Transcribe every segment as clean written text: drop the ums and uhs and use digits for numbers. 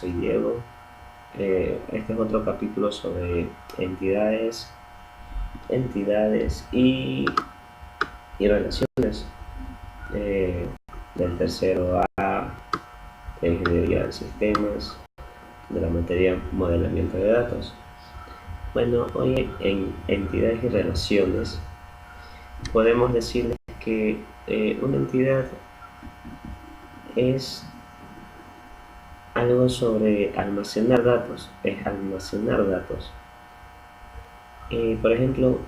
soy Diego. Este es otro capítulo sobre entidades y relaciones eh, del tercero A, de ingeniería de sistemas, de la materia modelamiento de datos. Bueno, hoy en entidades y relaciones podemos decirles que una entidad es algo sobre almacenar datos, es almacenar datos. Por ejemplo,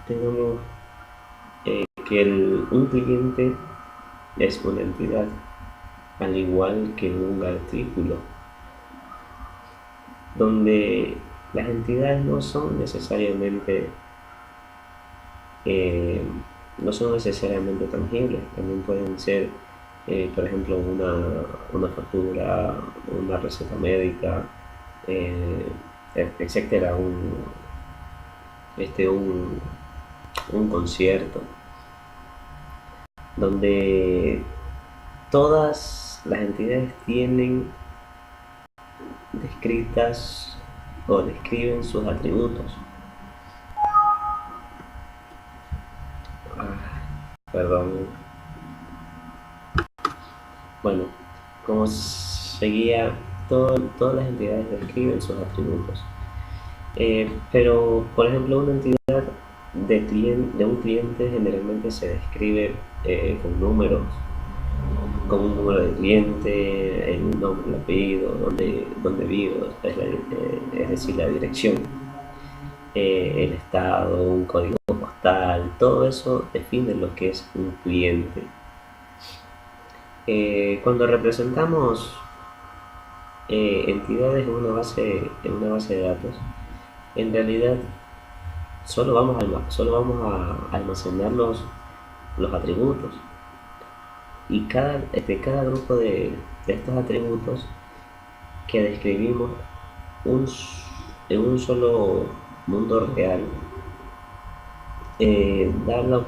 tenemos que un cliente es una entidad, al igual que un artículo, donde las entidades eh, no son necesariamente tangibles, también pueden ser, por ejemplo, una factura, una receta médica, eh, etcétera, este, un, un concierto, donde todas las entidades tienen descritas o describen sus atributos. Perdón. Bueno, como seguía, todas las entidades describen sus atributos. Pero, por ejemplo, una entidad de un cliente generalmente se describe con números, con un número de cliente, el nombre, el apellido, donde vivo, es decir, la dirección, el estado, un código postal, todo eso define lo que es un cliente. Cuando representamos entidades en una base de datos, en realidad solo vamos a almacenar los atributos, y cada grupo de estos atributos que describimos un, en un solo mundo real, da la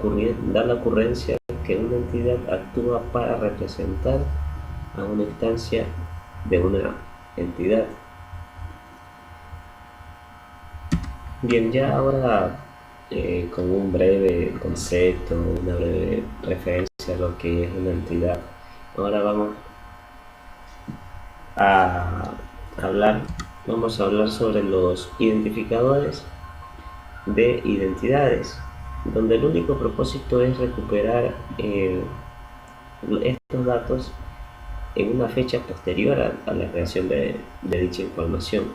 ocurrencia que una entidad actúa para representar a una instancia de una entidad. Bien, ya ahora con un breve concepto, una breve referencia a lo que es una entidad, ahora a hablar, vamos a hablar sobre los identificadores de identidades, donde el único propósito es recuperar estos datos en una fecha posterior a la creación de dicha información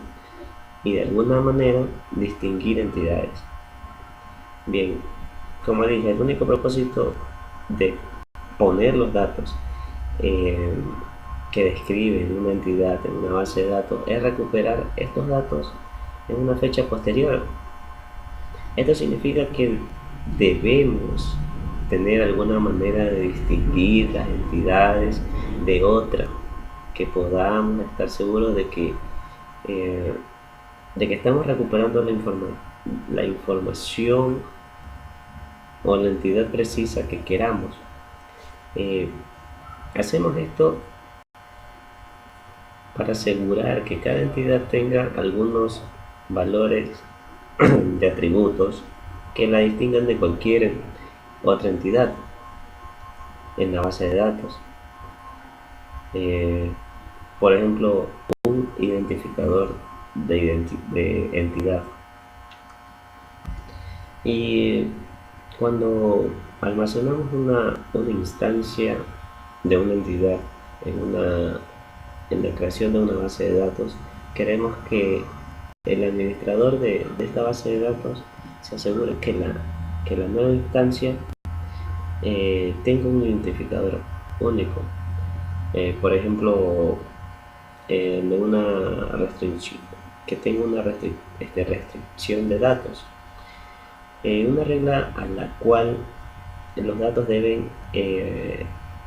y de alguna manera distinguir entidades. Bien, como dije, el único propósito de poner los datos eh, que describen una entidad en una base de datos es recuperar estos datos en una fecha posterior. Esto significa que debemos tener alguna manera de distinguir las entidades de otras, que podamos estar seguros eh, de que estamos recuperando la información o la entidad precisa que queramos. Eh, Hacemos esto para asegurar que cada entidad tenga algunos valores de atributos que la distingan de cualquier otra entidad en la base de datos. Eh, por ejemplo, un identificador de entidad. Y cuando almacenamos una instancia de una entidad en la creación de una base de datos, queremos que el administrador de esta base de datos se asegure que la nueva instancia tenga un identificador único. Por ejemplo, de una restricción, que tenga una restricción de datos, una regla a la cual los datos deben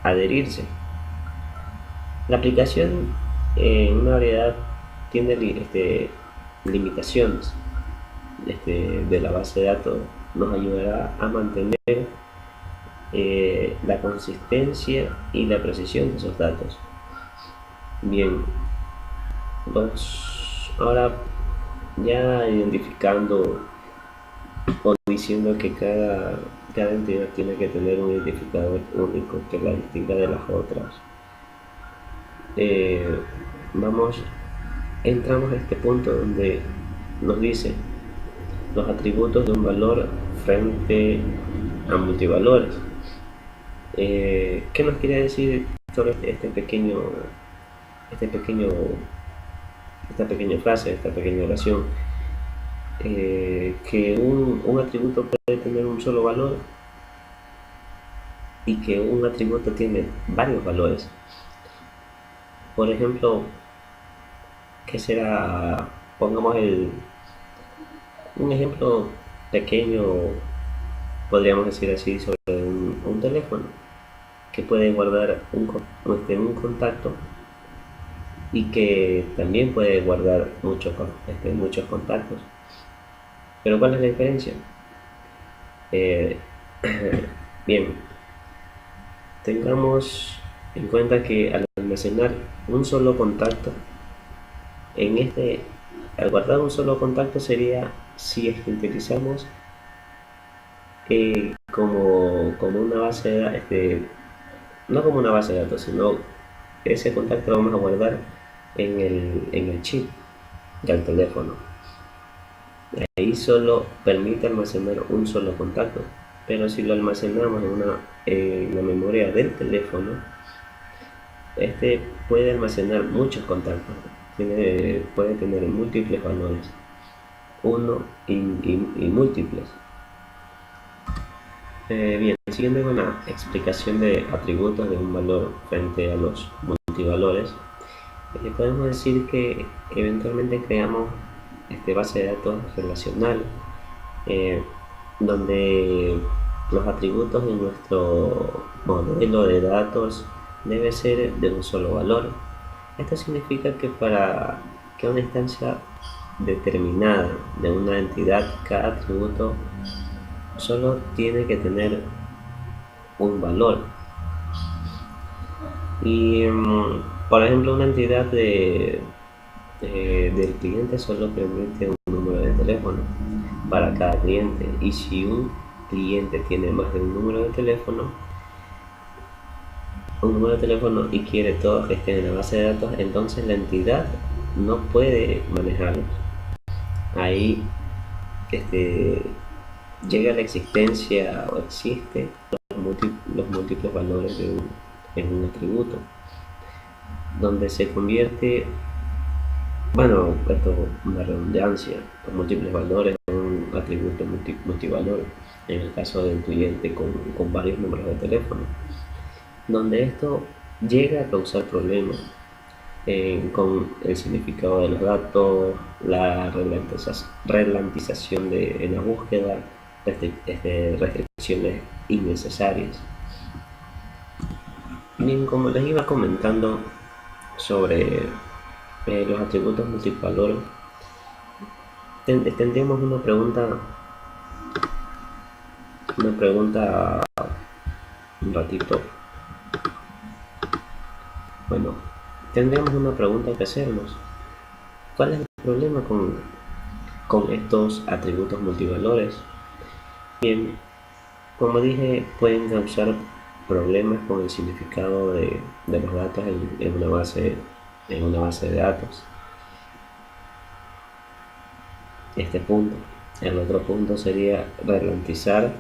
adherirse. La aplicación en una variedad tiene limitaciones de la base de datos, nos ayudará a mantener la consistencia y la precisión de esos datos. Bien, Ahora ya identificando o diciendo que cada entidad tiene que tener un identificador único que la distinga de las otras. Eh, vamos, entramos a este punto donde nos dice los atributos de un valor frente a multivalores. ¿Qué nos quiere decir sobre este pequeño, esta pequeña frase, esta pequeña oración? Que un atributo puede tener un solo valor y que un atributo tiene varios valores. Por ejemplo, ¿qué será? Pongamos un ejemplo pequeño, podríamos decir así, sobre un teléfono que puede guardar un contacto y que también puede guardar muchos contactos. Pero ¿cuál es la diferencia? Eh, bien, tengamos en cuenta que al almacenar un solo contacto, al guardar un solo contacto sería si es que utilizamos como una base de datos, no como una base de datos, sino ese contacto lo vamos a guardar en el chip del teléfono. Ahí solo permite almacenar un solo contacto, pero si lo almacenamos en la memoria del teléfono, este puede almacenar muchos contactos, puede tener múltiples valores, uno y múltiples. Bien, siguiendo con la explicación de atributos de un valor frente a los multivalores, podemos decir que eventualmente creamos base de datos relacional, donde los atributos de nuestro modelo de datos debe ser de un solo valor. Esto significa que para que una instancia determinada de una entidad, cada atributo solo tiene que tener un valor. Y por ejemplo, una entidad del cliente solo permite un número de teléfono para cada cliente, y si un cliente tiene más de un número de teléfono y quiere todos que estén en la base de datos, entonces la entidad no puede manejarlos. Ahí llega la existencia o existe los múltiples valores en un atributo, donde se convierte, bueno, esto es una redundancia, los múltiples valores en un atributo multivalor, en el caso del cliente con varios números de teléfono, donde esto llega a causar problemas con el significado de los datos, la ralentización en la búsqueda, restricciones innecesarias. Bien, como les iba comentando sobre los atributos multivalores, tendríamos una pregunta un ratito. Bueno, tendríamos una pregunta que hacernos. ¿Cuál es el problema con estos atributos multivalores? Bien, como dije, pueden causar problemas con el significado de los datos en una base de datos. Este punto. El otro punto sería ralentizar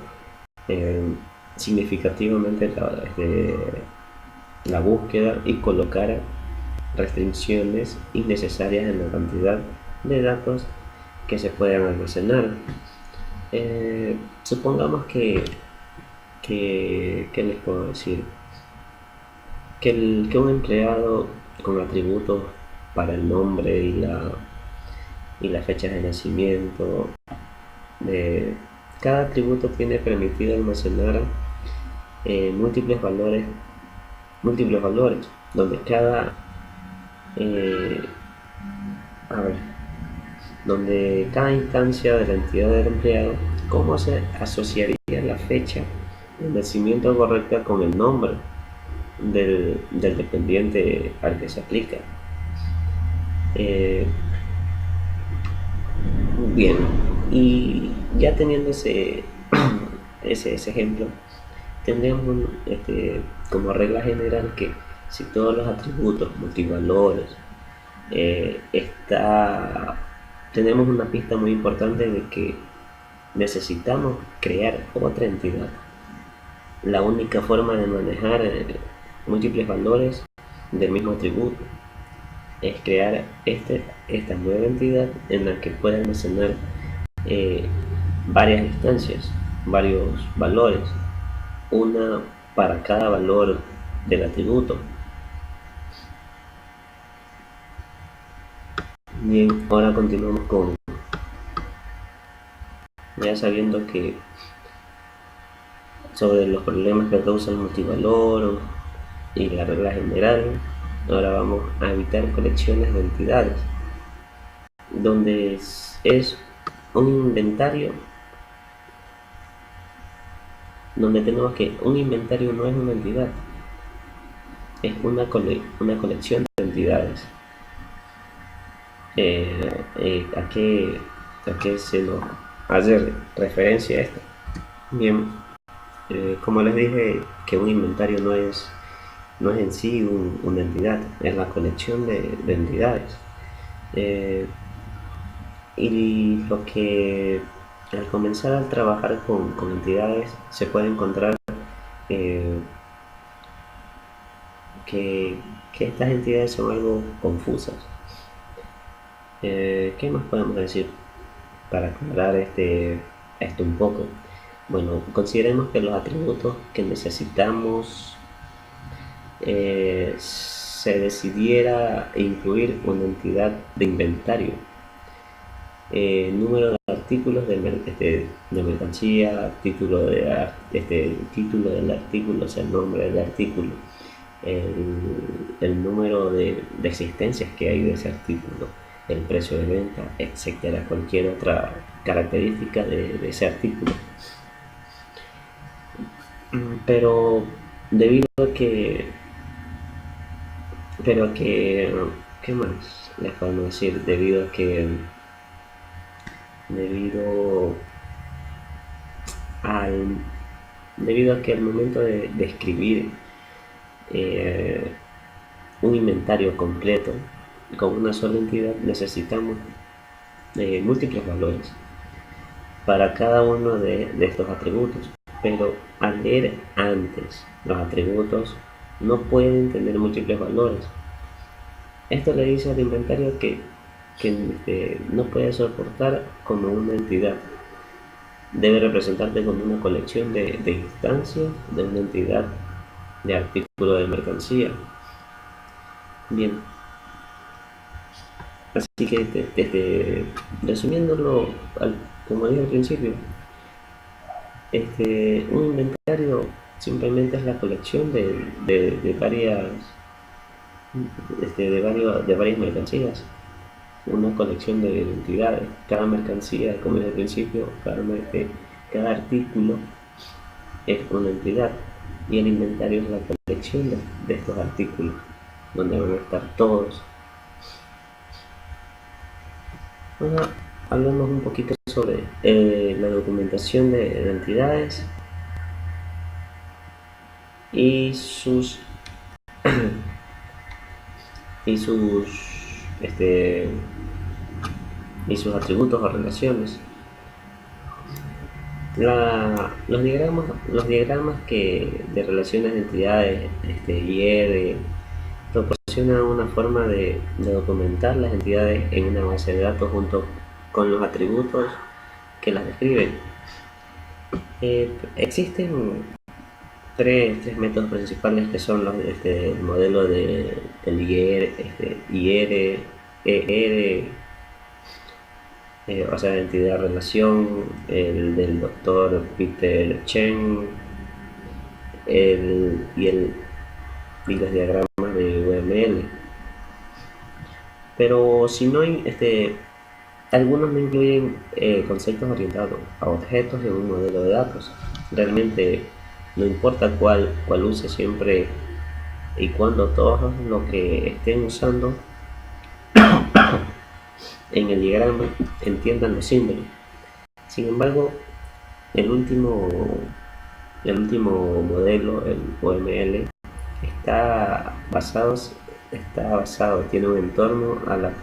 significativamente la búsqueda y colocar restricciones innecesarias en la cantidad de datos que se puedan almacenar. Supongamos que les puedo decir que un empleado con atributos para el nombre y la fecha de nacimiento, cada atributo tiene permitido almacenar múltiples valores, donde cada instancia de la entidad del empleado, ¿cómo se asociaría la fecha de nacimiento correcta con el nombre del dependiente al que se aplica? Eh, Bien, y ya teniendo ese ejemplo, tendríamos como regla general que si todos los atributos, multivalores, tenemos una pista muy importante de que necesitamos crear otra entidad. La única forma de manejar múltiples valores del mismo atributo es crear esta nueva entidad en la que pueda almacenar eh, varias instancias, varios valores, una para cada valor del atributo. Bien, ahora continuamos con, ya sabiendo que sobre los problemas que causa el multivalor y la regla general, ahora vamos a evitar colecciones de entidades, donde es un inventario, donde tenemos que un inventario no es una entidad, es una colección de entidades. ¿A qué se nos hace referencia a esto? Bien, como les dije, que un inventario no es en sí una entidad, es la colección de entidades. Y lo que al comenzar a trabajar con entidades se puede encontrar eh, que, que estas entidades son algo confusas. ¿Qué más podemos decir para aclarar esto un poco? Bueno, consideremos que los atributos que necesitamos se decidiera incluir una entidad de inventario, número de artículos de mercancía, título del artículo, o sea, el nombre del artículo, el número de existencias que hay de ese artículo, el precio de venta, etcétera, cualquier otra característica de ese artículo. Pero debido a que, ¿qué más les podemos decir? Debido al, debido a que al momento de escribir eh, un inventario completo con una sola entidad necesitamos múltiples valores para cada uno de estos atributos, pero al leer antes los atributos no pueden tener múltiples valores. Esto le dice al inventario que no puede soportar como una entidad, debe representarse como una colección de instancias de una entidad de artículo de mercancía. Bien, así que resumiéndolo, como dije al principio, un inventario simplemente es la colección de varias mercancías, una colección de entidades. Cada mercancía, como dije al principio, cada artículo es una entidad y el inventario es la colección de estos artículos, donde van a estar todos. Ahora hablamos un poquito sobre la documentación de entidades y sus y sus y sus atributos o relaciones. Los diagramas de relaciones de entidades IR proporcionan una forma de documentar las entidades en una base de datos junto con los atributos que las describen. Existen tres métodos principales que son el modelo del IR, ER, o sea, entidad-relación, el del doctor Peter Chen, y los diagramas de UML. Pero si no hay, algunos no incluyen conceptos orientados a objetos en un modelo de datos. Realmente no importa cuál use siempre y cuando todos los que estén usando en el diagrama entiendan los símbolos. Sin embargo, el último, el último modelo, el OML, está basado, tiene un entorno al-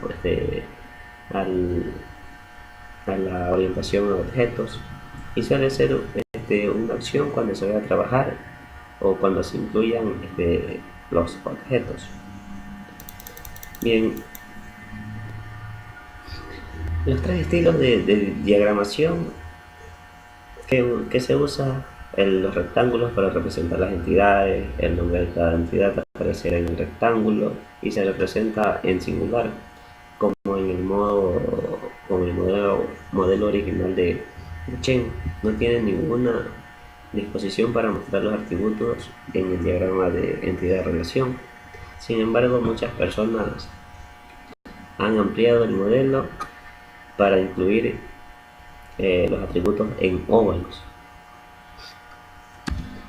a la orientación a objetos y suele ser una opción cuando se vaya a trabajar o cuando se incluyan los objetos. Bien, los tres estilos de diagramación que se usa: los rectángulos para representar las entidades, el nombre de cada entidad aparecerá en el rectángulo y se representa en singular, como en el modelo original de Chen. No tiene ninguna disposición para mostrar los atributos en el diagrama de entidad-relación. Sin embargo, muchas personas han ampliado el modelo para incluir los atributos en óvalos.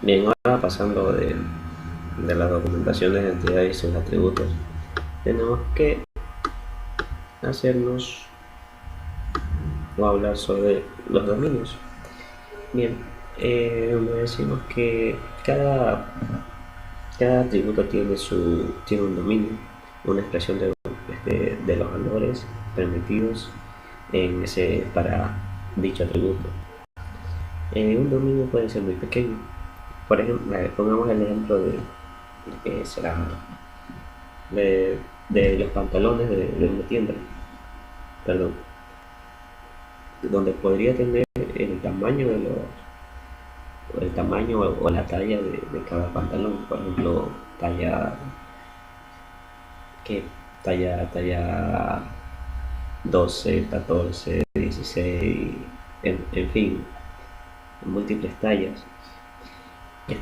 Bien, ahora pasando de la documentación de entidades y sus atributos, tenemos que hacernos o hablar sobre los dominios. Bien, donde decimos que cada atributo tiene un dominio, una expresión de los valores permitidos para dicho atributo. Un dominio puede ser muy pequeño. Por ejemplo, pongamos el ejemplo que será de los pantalones de una tienda, perdón, donde podría tener el tamaño o la talla de cada pantalón. Por ejemplo, talla que talla 12, 14, 16, en fin, múltiples tallas,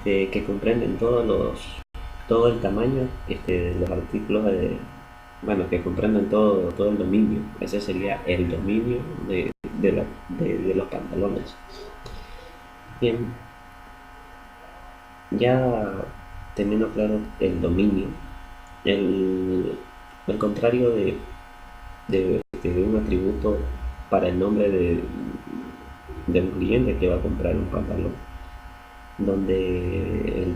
que comprenden todo el tamaño de los artículos bueno, que comprenden todo el dominio. Ese sería el dominio de los pantalones. Bien, ya teniendo claro el dominio, el contrario de un atributo para el nombre de un cliente que va a comprar un pantalón, donde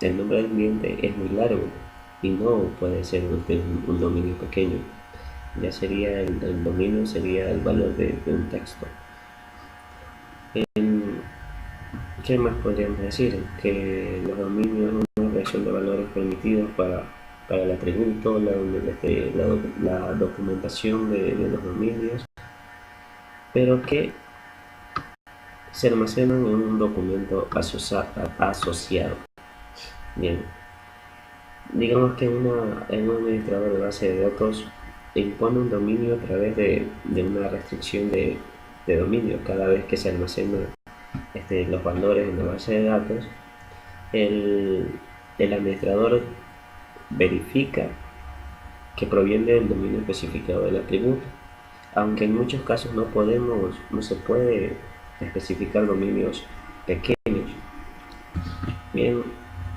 el nombre del cliente es muy largo y no puede ser un dominio pequeño. Ya sería el dominio, sería el valor de un texto. ¿Qué más podríamos decir? Que los dominios es una relación de valores permitidos para el atributo, la documentación de los dominios, pero que se almacenan en un documento asociado. Bien, digamos que en un administrador de base de datos impone un dominio a través de una restricción de dominio. Cada vez que se almacenan los valores en la base de datos, el administrador verifica que proviene del dominio especificado del atributo, aunque en muchos casos no se puede especificar dominios pequeños. Bien,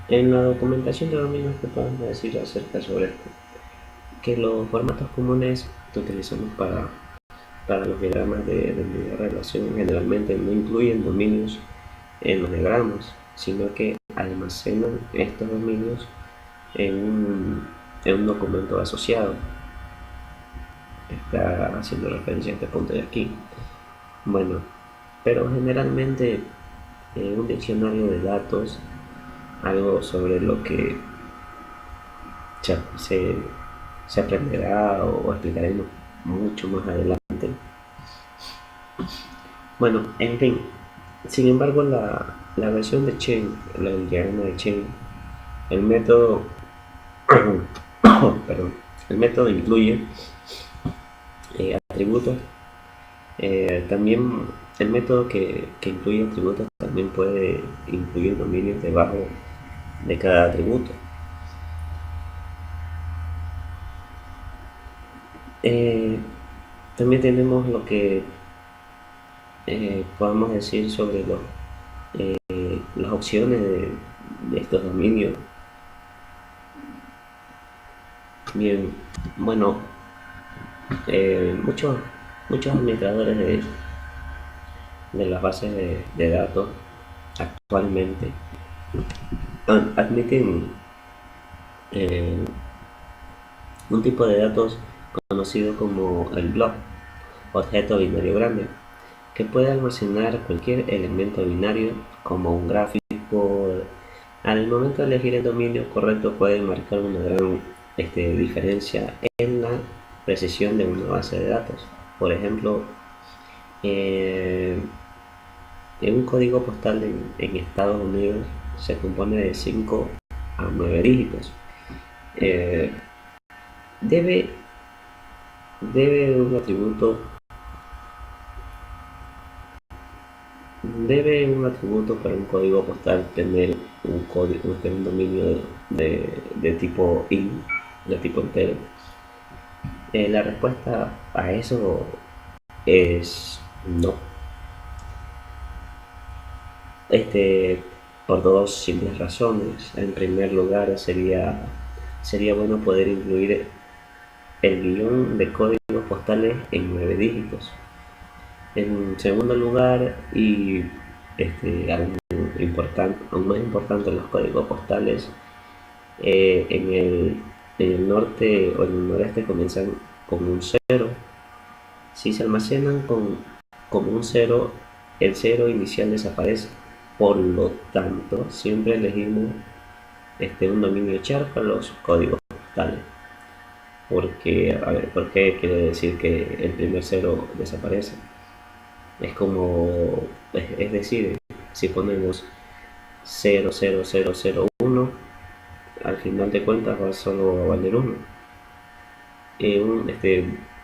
en la documentación de dominios, que podemos decir acerca sobre esto, que los formatos comunes que utilizamos para los diagramas de relación generalmente no incluyen dominios en los diagramas, sino que almacenan estos dominios en un documento asociado. Está haciendo referencia a este punto de aquí. Bueno, pero generalmente un diccionario de datos, algo sobre lo que se aprenderá o explicaremos mucho más adelante. Bueno, en fin, sin embargo, la versión de Chen, el diagrama de Chen, el método, perdón, el método incluye atributos. También el método que incluye atributos también puede incluir dominios debajo de cada atributo. También tenemos lo que podemos decir sobre las opciones de estos dominios. Bien, bueno, Muchos administradores de las bases de datos actualmente admiten eh, un tipo de datos conocido como el blob, objeto binario grande, que puede almacenar cualquier elemento binario como un gráfico. Al momento de elegir el dominio correcto puede marcar una gran diferencia en la precisión de una base de datos. Por ejemplo, eh, en un código postal en Estados Unidos se compone de 5 a 9 dígitos. Eh, debe, debe un atributo Debe un atributo para un código postal tener un dominio de tipo int, de tipo entero. La respuesta a eso es no. Este, por dos simples razones. En primer lugar, sería bueno poder incluir el guión de códigos postales en 9 dígitos. En segundo lugar, y aún más importante en los códigos postales, en el norte o en el noreste comienzan con un cero. Si se almacenan como un cero, el cero inicial desaparece. Por lo tanto, siempre elegimos un dominio char para los códigos postales. Porque, a ver, ¿por qué quiere decir que el primer cero desaparece? Es como, es decir, si ponemos 00001, al final de cuentas va solo a valer 1.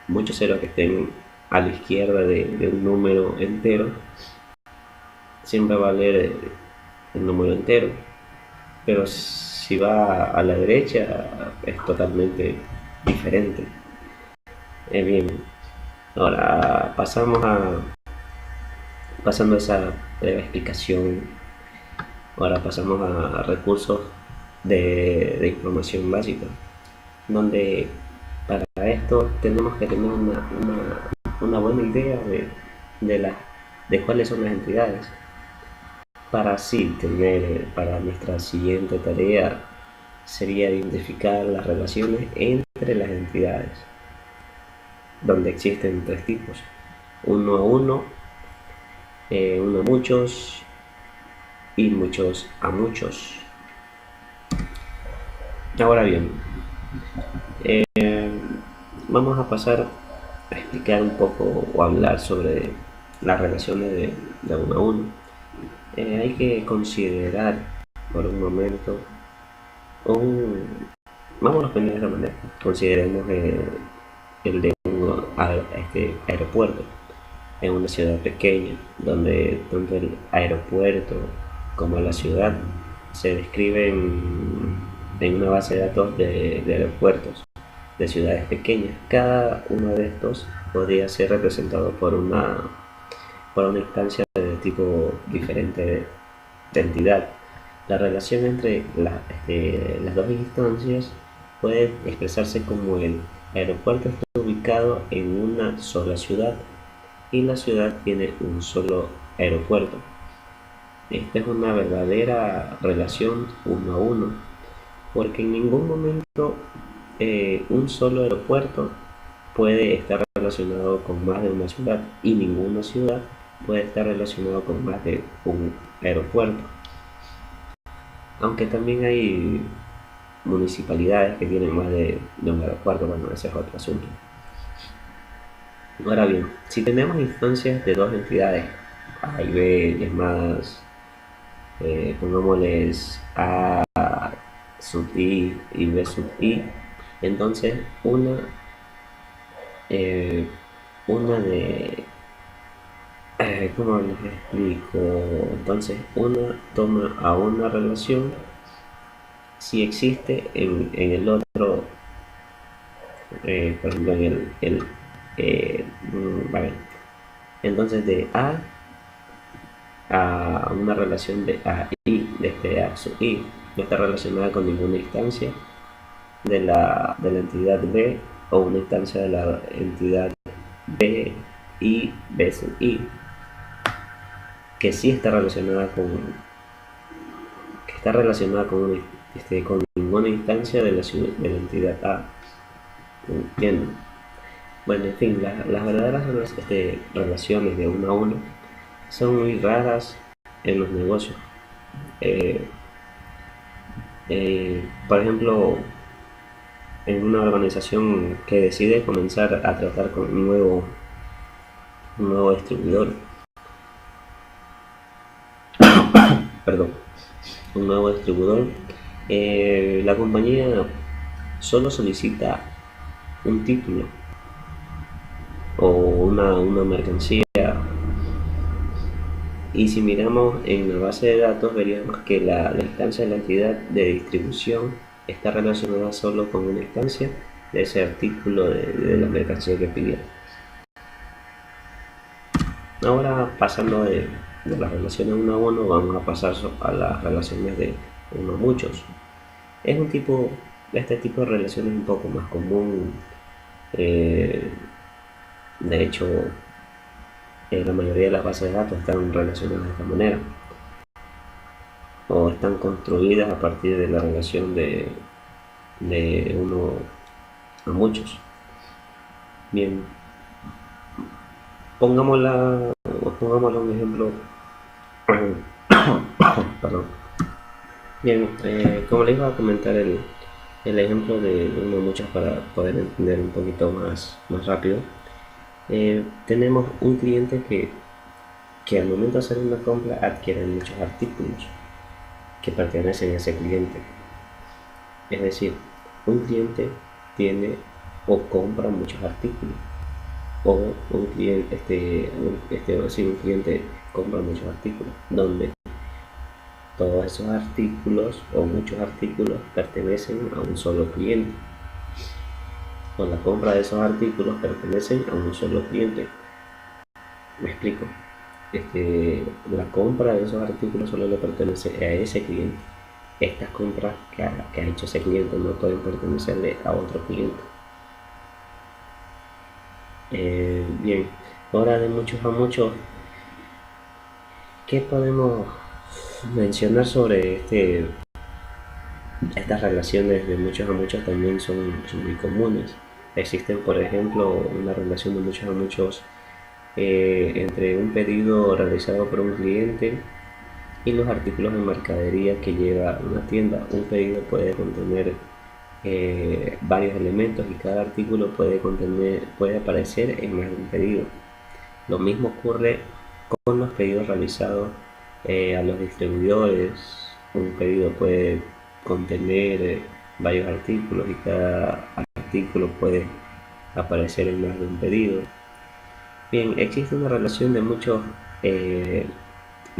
Muchos ceros que estén a la izquierda de un número entero siempre va a valer el número entero, pero si va a la derecha es totalmente diferente. Bien, ahora pasando a esa breve explicación, ahora pasamos a recursos de información básica, donde para esto tenemos que tener una buena idea de, la, de cuáles son las entidades, para así tener, para nuestra siguiente tarea sería identificar las relaciones entre las entidades, donde existen tres tipos: uno a uno, uno a muchos y muchos a muchos. Ahora bien, eh, vamos a pasar a explicar un poco o hablar sobre las relaciones de uno a uno. Hay que considerar por un momento vamos a poner de esta manera. Consideremos el de un aeropuerto en una ciudad pequeña, donde tanto el aeropuerto como la ciudad se describen en una base de datos de aeropuertos de ciudades pequeñas. Cada uno de estos podría ser representado por una instancia de tipo diferente de entidad. La relación entre las dos instancias puede expresarse como el aeropuerto está ubicado en una sola ciudad y la ciudad tiene un solo aeropuerto. Esta es una verdadera relación uno a uno, porque en ningún momento un solo aeropuerto puede estar relacionado con más de una ciudad y ninguna ciudad puede estar relacionado con más de un aeropuerto. Aunque también hay municipalidades que tienen más de un aeropuerto, bueno, ese es otro asunto. Ahora bien, si tenemos instancias de dos entidades, A y B, llamadas, pongámosles A sub I y B sub I, entonces eh, una de ¿cómo les explico? Entonces, una toma a una relación si existe en el otro, por ejemplo, vale. Entonces, de a una relación de A I, de este A sub I, no está relacionada con ninguna instancia de la entidad B, o una instancia de la entidad B y B sub I que sí está relacionada con ninguna instancia de la entidad A. ¿Entienden? Bueno, en fin, las verdaderas relaciones de uno a uno son muy raras en los negocios. Eh, por ejemplo, en una organización que decide comenzar a tratar con un nuevo distribuidor, perdón, un nuevo distribuidor, la compañía solo solicita un título o una mercancía. Y si miramos en la base de datos, veríamos que la instancia de la entidad de distribución está relacionada solo con una instancia de ese artículo de la mercancía que pidió. Ahora, pasando de las relaciones uno a uno, vamos a pasar a las relaciones de uno a muchos. Este tipo de relaciones es un poco más común. eh, de hecho, la mayoría de las bases de datos están relacionadas de esta manera o están construidas a partir de la relación de uno a muchos. Bien, pongámosla un ejemplo. Perdón. Bien, como les iba a comentar el ejemplo de uno a muchos para poder entender un poquito más rápido. Tenemos un cliente que al momento de hacer una compra adquiere muchos artículos que pertenecen a ese cliente. Es decir, un cliente tiene o compra muchos artículos o un cliente compra muchos artículos donde todos esos artículos o muchos artículos pertenecen a un solo cliente o la compra de esos artículos pertenecen a un solo cliente. Me explico. La compra de esos artículos solo le pertenece a ese cliente. Estas compras que ha hecho ese cliente no pueden pertenecerle a otro cliente. Bien, ahora de muchos a muchos, ¿qué podemos mencionar sobre estas relaciones de muchos a muchos? También son muy comunes. Existen, por ejemplo, una relación de muchos a muchos entre un pedido realizado por un cliente y los artículos de mercadería que lleva una tienda. Un pedido puede contener varios elementos y cada artículo puede aparecer en más de un pedido. Lo mismo ocurre con los pedidos realizados a los distribuidores. Un pedido puede contener varios artículos y cada artículo puede aparecer en más de un pedido. Bien, existe una relación de eh,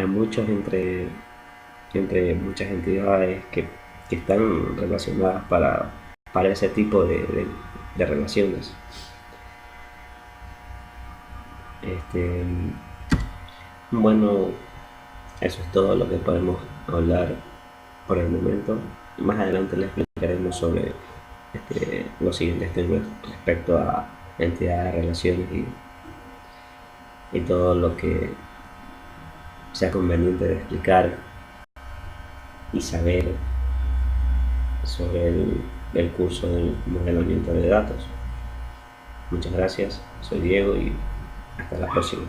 muchos entre muchas entidades que están relacionadas para ese tipo de relaciones. Bueno, eso es todo lo que podemos hablar por el momento. Más adelante les explicaremos sobre los siguientes temas respecto a entidades, relaciones y todo lo que sea conveniente de explicar y saber sobre el curso del modelamiento de datos. Muchas gracias, soy Diego y hasta la próxima.